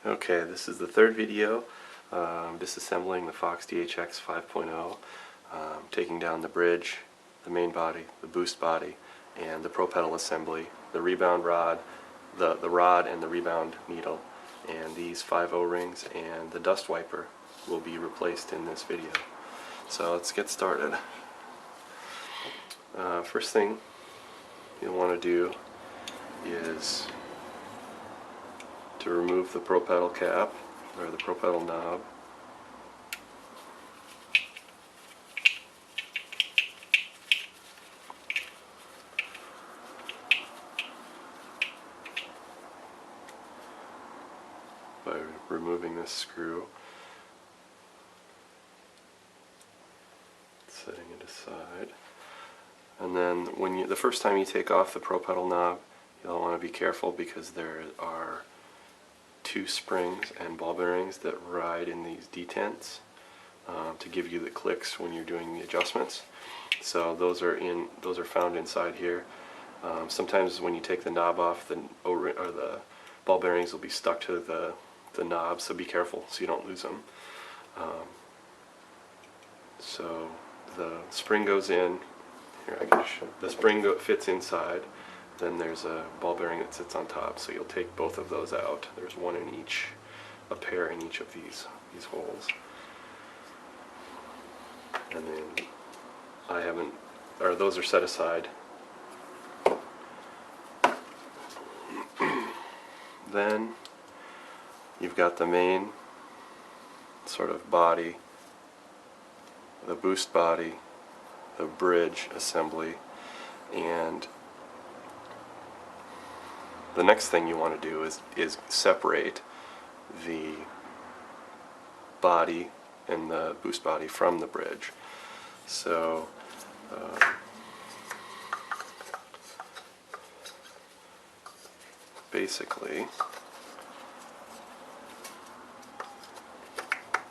Okay, this is the third video disassembling the Fox DHX 5.0, taking down the bridge, the main body, the boost body, and the pro pedal assembly, the rebound rod, the rod and the rebound needle, and these 5 O-rings and the dust wiper will be replaced in this video. So let's get started. First thing you'll want to do is to remove the pro pedal cap or the pro pedal knob. By removing this screw, setting it aside, and then when the first time you take off the pro pedal knob, you'll want to be careful because there are 2 springs and ball bearings that ride in these detents to give you the clicks when you're doing the adjustments. So those are found inside here. Sometimes when you take the knob off, the ball bearings will be stuck to the knob, so be careful so you don't lose them. So the spring goes in. Here, I can show. The spring fits inside. Then there's a ball bearing that sits on top, so you'll take both of those out. There's one in each, a pair in each of these holes. And then those are set aside. Then you've got the main sort of body, the boost body, the bridge assembly, and the next thing you want to do is separate the body and the boost body from the bridge. So basically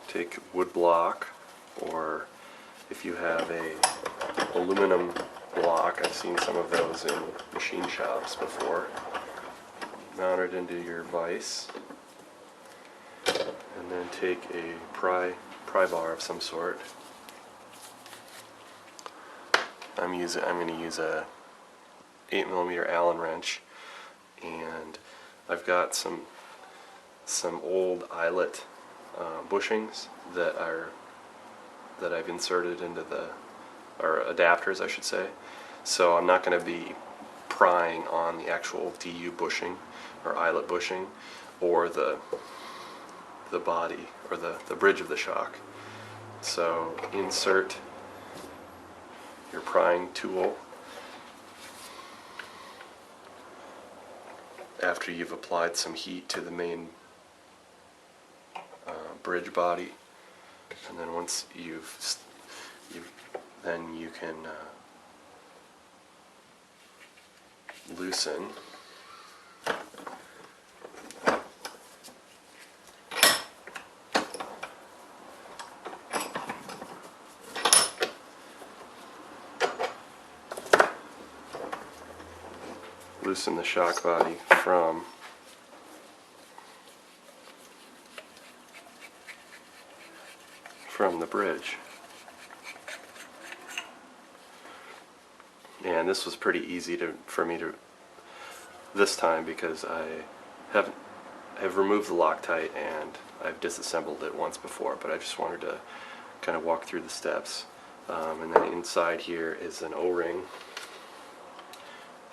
take wood block, or if you have a aluminum block, I've seen some of those in machine shops before, mount it into your vise, and then take a pry bar of some sort. I'm going to use a 8mm Allen wrench, and I've got some old eyelet bushings that I've inserted into or adapters, I should say. So I'm not going to be prying on the actual DU bushing or eyelet bushing or the body or the bridge of the shock. So insert your prying tool after you've applied some heat to the main bridge body, and then once then you can loosen the shock body from the bridge. And this was pretty easy for me to this time, because I have removed the Loctite and I've disassembled it once before, but I just wanted to kind of walk through the steps. And then inside here is an O-ring.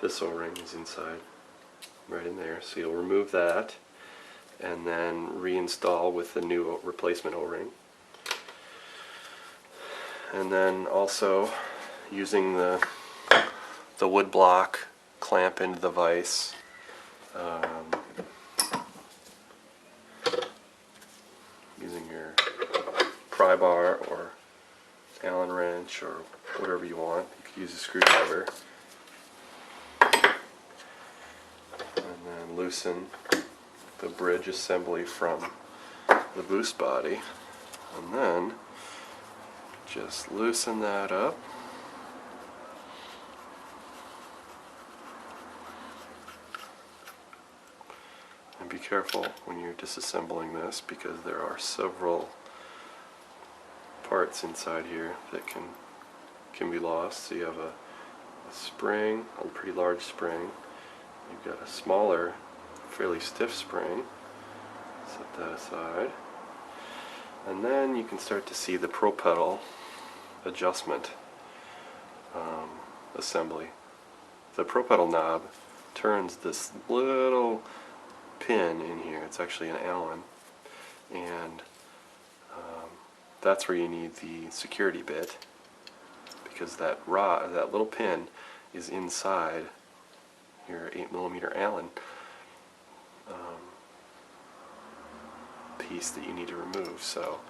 This O-ring is inside, right in there, so you'll remove that and then reinstall with the new replacement O-ring. And then also using the wood block clamp into the vise, using your pry bar or Allen wrench or whatever you want. You could use a screwdriver. And then loosen the bridge assembly from the boost body, and then just loosen that up. careful when you're disassembling this because there are several parts inside here that can be lost. So you have a spring, a pretty large spring. You've got a smaller, fairly stiff spring. Set that aside. And then you can start to see the pro pedal adjustment assembly. The pro pedal knob turns this little pin in here. It's actually an Allen, and that's where you need the security bit, because that rod, that little pin, is inside your 8mm Allen piece that you need to remove. So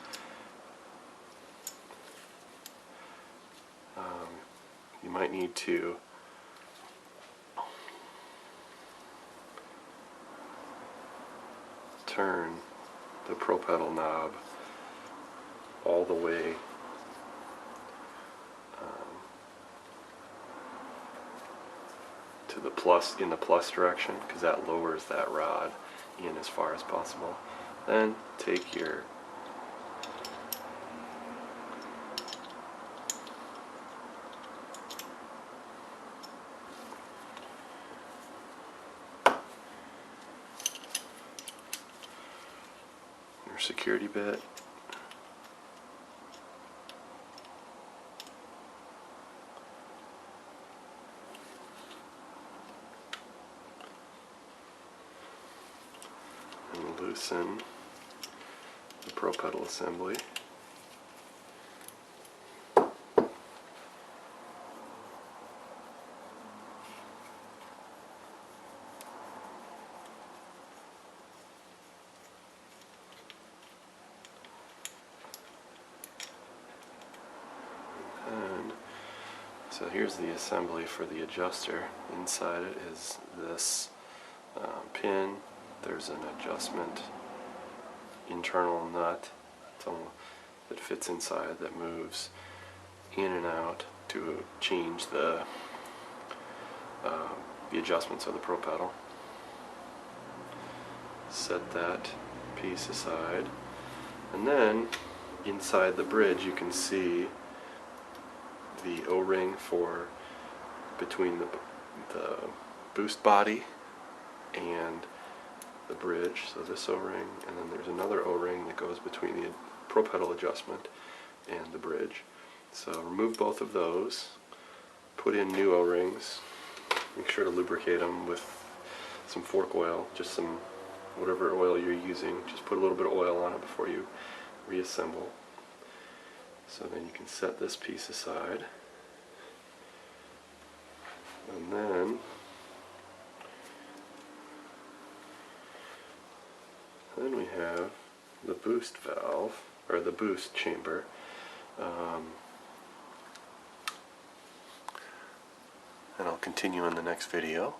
you might need to turn the pro pedal knob all the way to the plus, in the plus direction, because that lowers that rod in as far as possible. Then take your security bit, and loosen the pro pedal assembly. So here's the assembly for the adjuster. Inside it is this pin. There's an adjustment internal nut that fits inside that moves in and out to change the adjustments of the pro pedal. Set that piece aside, and then inside the bridge you can see the O-ring for between the boost body and the bridge, so this O-ring, and then there's another O-ring that goes between the pro pedal adjustment and the bridge. So remove both of those, put in new O-rings, make sure to lubricate them with some fork oil, just some whatever oil you're using, just put a little bit of oil on it before you reassemble. So then you can set this piece aside, and then we have the boost valve, or the boost chamber. And I'll continue in the next video.